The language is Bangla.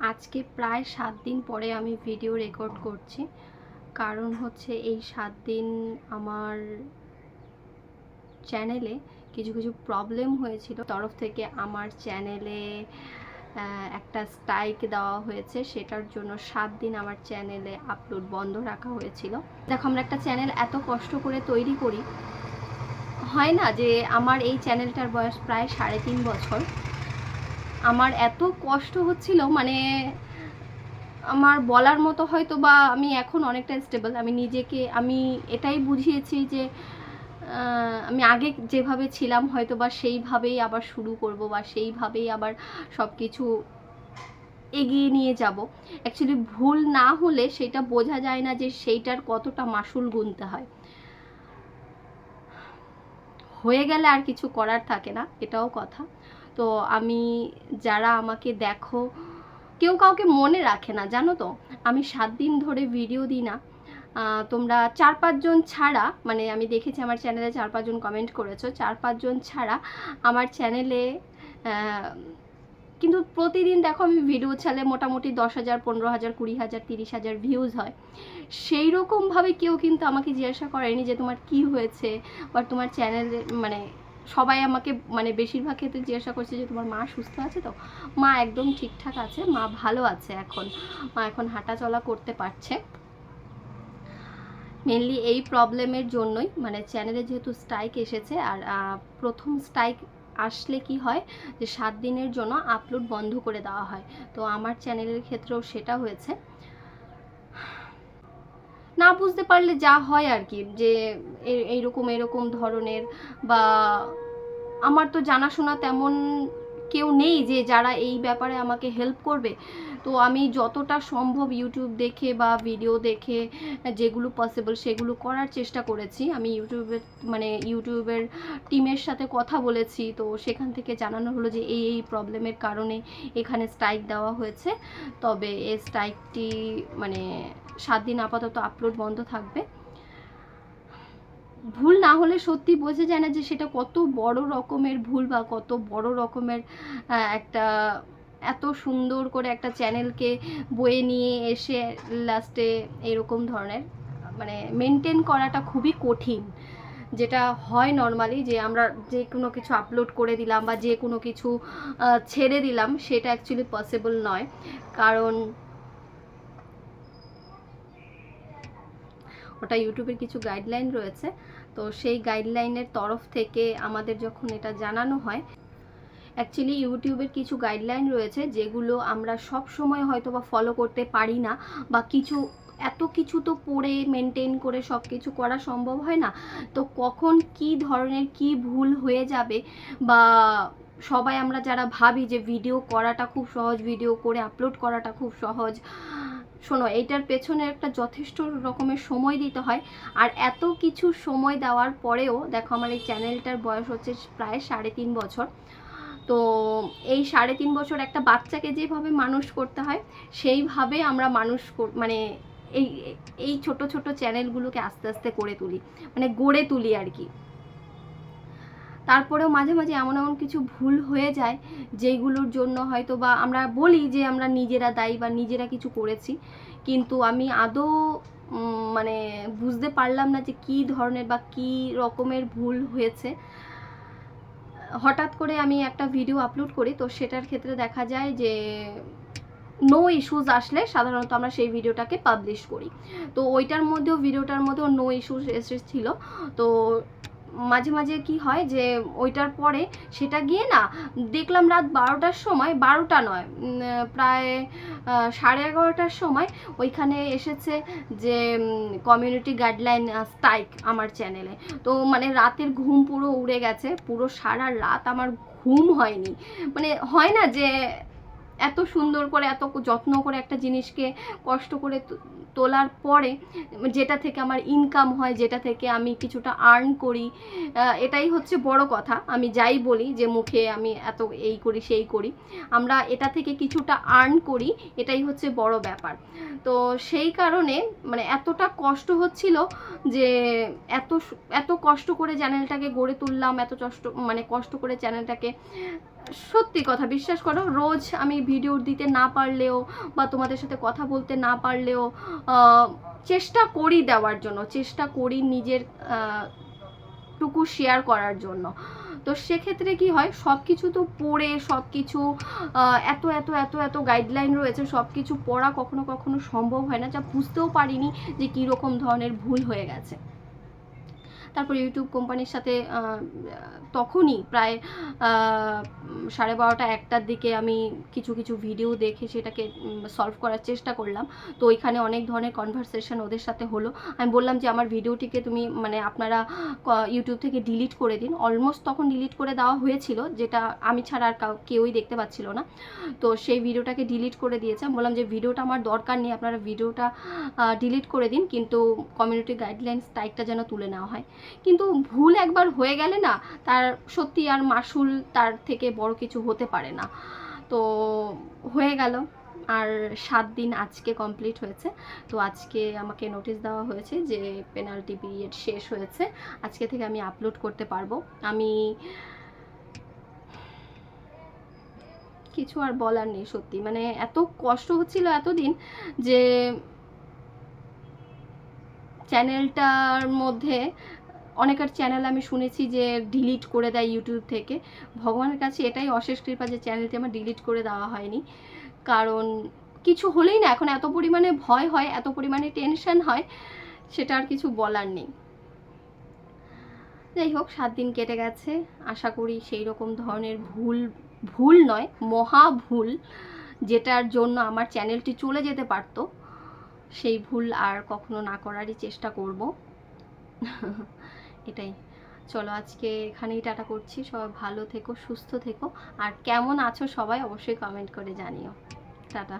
আজকে প্রায় 7 দিন পরে আমি ভিডিও রেকর্ড করছি। কারণ হচ্ছে এই 7 দিন আমার চ্যানেলে কিছু প্রবলেম হয়েছিল। তরফ থেকে আমার চ্যানেলে একটা স্ট্রাইক দেওয়া হয়েছে, সেটার জন্য 7 দিন আমার চ্যানেলে আপলোড বন্ধ রাখা হয়েছিল। দেখো, আমরা একটা চ্যানেল এত কষ্ট করে তৈরি করি, হয় না যে আমার এই চ্যানেলটার বয়স প্রায় 3.5 বছর। আমার এত কষ্ট হচ্ছিল, মানে আমার বলার মতো হয়তো বা আমি এখন অনেকটা স্টেবল। আমি নিজেকে আমি এটাই বুঝিয়েছি যে আমি আগে যেভাবে ছিলাম হয়তো বা সেইভাবেই আবার শুরু করব বা সেইভাবেই আবার সব কিছু এগিয়ে নিয়ে যাব। অ্যাকচুয়ালি ভুল না হলে সেটা বোঝা যায় না যে সেইটার কতটা মাসুল গুনতে হয়। হয়ে গেলে আর কিছু করার থাকে না, এটাও কথা। তো আমি, যারা আমাকে দেখো, কেউ কাউকে মনে রাখে না, জানো তো। আমি 7 দিন ধরে ভিডিও দিই না। তোমরা 4-5 জন ছাড়া, মানে আমি দেখেছি আমার চ্যানেলে 4-5 জন কমেন্ট করেছো, 4-5 জন ছাড়া আমার চ্যানেলে কিন্তু প্রতিদিন দেখো আমি ভিডিও ছাড়লে মোটামুটি 10,000, 15,000, 20,000, 30,000 ভিউজ হয়। সেই রকমভাবে কেউ কিন্তু আমাকে জিজ্ঞাসা করেনি যে তোমার কি হয়েছে, বা তোমার চ্যানেলে, মানে সবাই আমাকে, মানে বেশিরভাগ ক্ষেত্রে জিজ্ঞাসা করছে যে তোমার মা সুস্থ আছে তো। মা একদম ঠিকঠাক আছে, মা ভালো আছে এখন। মা এখন হাঁটা চলা করতে পারছে। মেনলি এই প্রবলেমের জন্যই, মানে চ্যানেলে যেহেতু স্ট্রাইক এসেছে, আর প্রথম স্ট্রাইক আসলে কি হয় যে 7 দিনের জন্য আপলোড বন্ধ করে দেওয়া হয়। তো আমার চ্যানেলের ক্ষেত্রেও সেটা হয়েছে। না বুঝতে পারলে যা হয় আর কি, যে এরকম ধরনের, বা আমার তো জানাশোনা তেমন কেউ নেই যে যারা এই ব্যাপারে আমাকে হেল্প করবে। তো আমি যতটা সম্ভব ইউটিউব দেখে বা ভিডিও দেখে যেগুলো পসিবল সেগুলো করার চেষ্টা করেছি। আমি ইউটিউবের টিমের সাথে কথা বলেছি, তো সেখান থেকে জানানো হলো যে এই প্রবলেমের কারণে এখানে স্ট্রাইক দেওয়া হয়েছে। তবে এই স্ট্রাইকটি, মানে 7 দিন আপাতত আপলোড বন্ধ থাকবে। ভুল না হলে সত্যি বোঝা যায় না যে সেটা কত বড় রকমের ভুল, বা কত বড় রকমের একটা, এত সুন্দর করে একটা চ্যানেলকে বয়ে নিয়ে এসে লাস্টে এরকম ধরনের, মানে মেনটেন করাটা খুবই কঠিন। যেটা হয় নর্মালি যে আমরা যে কোনো কিছু আপলোড করে দিলাম বা যে কোনো কিছু ছেড়ে দিলাম, সেটা অ্যাকচুয়ালি পসিবল নয়। কারণ ওটা ইউটিউবের কিছু গাইডলাইন রয়েছে। তো সেই গাইডলাইনের তরফ থেকে আমাদের যখন এটা জানানো হয়, অ্যাকচুয়ালি ইউটিউবের কিছু গাইডলাইন রয়েছে যেগুলো আমরা সব সময় হয়তো বা ফলো করতে পারি না, বা এত কিছু তো পড়ে মেনটেন করে সব কিছু করা সম্ভব হয় না। তো কখন কি ধরনের কি ভুল হয়ে যাবে, বা সবাই আমরা যারা ভাবি যে ভিডিও করাটা খুব সহজ, ভিডিও করে আপলোড করাটা খুব সহজ, শোনো, এইটার পেছনে একটা যথেষ্ট রকমের সময় দিতে হয়। আর এত কিছু সময় দেওয়ার পরেও দেখো, আমার এই চ্যানেলটার বয়স হচ্ছে প্রায় 3.5 বছর। তো এই 3.5 বছর একটা বাচ্চাকে যেভাবে মানুষ করতে হয়, সেইভাবে আমরা মানে এই এই ছোট ছোট চ্যানেলগুলোকে আস্তে আস্তে করে তুলি, মানে গড়ে তুলি আর কি। তারপরেও মাঝে মাঝে এমন কিছু ভুল হয়ে যায় যেগুলোর জন্য হয়তো বা আমরা বলি যে আমরা নিজেরা দায়ী বা নিজেরা কিছু করেছি, কিন্তু আমি আদৌ মানে বুঝতে পারলাম না যে কী ধরনের বা কী রকমের ভুল হয়েছে। হঠাৎ করে আমি একটা ভিডিও আপলোড করি, তো সেটার ক্ষেত্রে দেখা যায় যে নো ইস্যুস আসলে সাধারণত আমরা সেই ভিডিওটাকে পাবলিশ করি। তো ভিডিওটার মধ্যেও নো ইস্যুস এসেছিল। তো মাঝে মাঝে কি হয় যে ওইটার পরে সেটা গিয়ে না দেখলাম রাত 12টার সময়, 12টা নয়, প্রায় 11:30টার সময় ওইখানে এসেছে যে কমিউনিটি গাইডলাইন স্ট্রাইক আমার চ্যানেলে। তো মানে রাতের ঘুম পুরো উড়ে গেছে, পুরো সারা রাত আমার ঘুম হয়নি। মানে হয় না যে এত সুন্দর করে, এত যত্ন করে একটা জিনিসকে কষ্ট করে তোলার পরে যেটা থেকে আমার ইনকাম হয়, যেটা থেকে আমি কিছুটা আর্ন করি, এটাই হচ্ছে বড় কথা। আমি যাই বলি যে মুখে আমি এত এই করি সেই করি, আমরা এটা থেকে কিছুটা আর্ন করি, এটাই হচ্ছে বড় ব্যাপার। তো সেই কারণে মানে এতটা কষ্ট হচ্ছিল যে এত কষ্ট করে চ্যানেলটাকে গড়ে তুললাম, এত কষ্ট করে চ্যানেলটাকে সত্যি কথা বিশ্বাস করো, রোজ আমি ভিডিও দিতে না পারলেও বা তোমাদের সাথে কথা বলতে না পারলেও চেষ্টা করি দেওয়ার জন্য, চেষ্টা করি নিজের টুকু শেয়ার করার জন্য। তো সেক্ষেত্রে কি হয়, সব কিছু তো পড়ে সব কিছু এত এত এত এত গাইডলাইন রয়েছে, সব কিছু পড়া কখনো কখনো সম্ভব হয় না, যা বুঝতেও পারিনি যে কীরকম ধরনের ভুল হয়ে গেছে। তারপর ইউটিউব কোম্পানির সাথে তখনই প্রায় 12:30 1টার দিকে আমি কিছু কিছু ভিডিও দেখে সেটাকে সলভ করার চেষ্টা করলাম। তো ওইখানে অনেক ধরনের কনভারসেশন ওদের সাথে হলো। আমি বললাম যে আমার ভিডিওটিকে তুমি মানে আপনারা ইউটিউব থেকে ডিলিট করে দিন। অলমোস্ট তখন ডিলিট করে দেওয়া হয়েছিল, যেটা আমি ছাড়া আর কেউই দেখতে পাচ্ছিল না। তো সেই ভিডিওটাকে ডিলিট করে দিয়েছে। আমি বললাম যে ভিডিওটা আমার দরকার নেই, আপনারা ভিডিওটা ডিলিট করে দিন, কিন্তু কমিউনিটি গাইডলাইন স্ট্রাইকটা যেন তুলে নেওয়া হয়। কিন্তু ভুল একবার হয়ে গেলে না, তার সত্যি আর মাসুল তার থেকে বড় কিছু হতে পারে না। তো হয়ে গেল, আর 7 দিন আজকে কমপ্লিট হয়েছে। তো আজকে আমাকে নোটিশ দেওয়া হয়েছে যে পেনাল্টি পিরিয়ড শেষ হয়েছে, আজকে থেকে আমি আপলোড করতে পারবো। আমি কিছু আর বলার নেই, সত্যি মানে এত কষ্ট হচ্ছিল এতদিন যে চ্যানেলটার মধ্যে অনেকের চ্যানেল আমি শুনেছি যে ডিলিট করে দেয় ইউটিউব থেকে। ভগবানের কাছে এটাই অশেষ কৃপা যে চ্যানেলটি আমার ডিলিট করে দেওয়া হয়নি, কারণ কিছু হলেই না এখন এত পরিমাণে ভয় হয়, এত পরিমাণে টেনশন হয়, সেটা আর কিছু বলার নেই। যাই হোক, 7 দিন কেটে গেছে, আশা করি সেই রকম ধরনের ভুল নয়, মহা ভুল যেটার জন্য আমার চ্যানেলটি চলে যেতে পারতো, সেই ভুল আর কখনো না করারই চেষ্টা করব। এটাই। চলো আজকে এখানেই টাটা করছি, সবাই ভালো থেকো, সুস্থ থেকো, আর কেমন আছো সবাই অবশ্যই কমেন্ট করে জানিও। টাটা।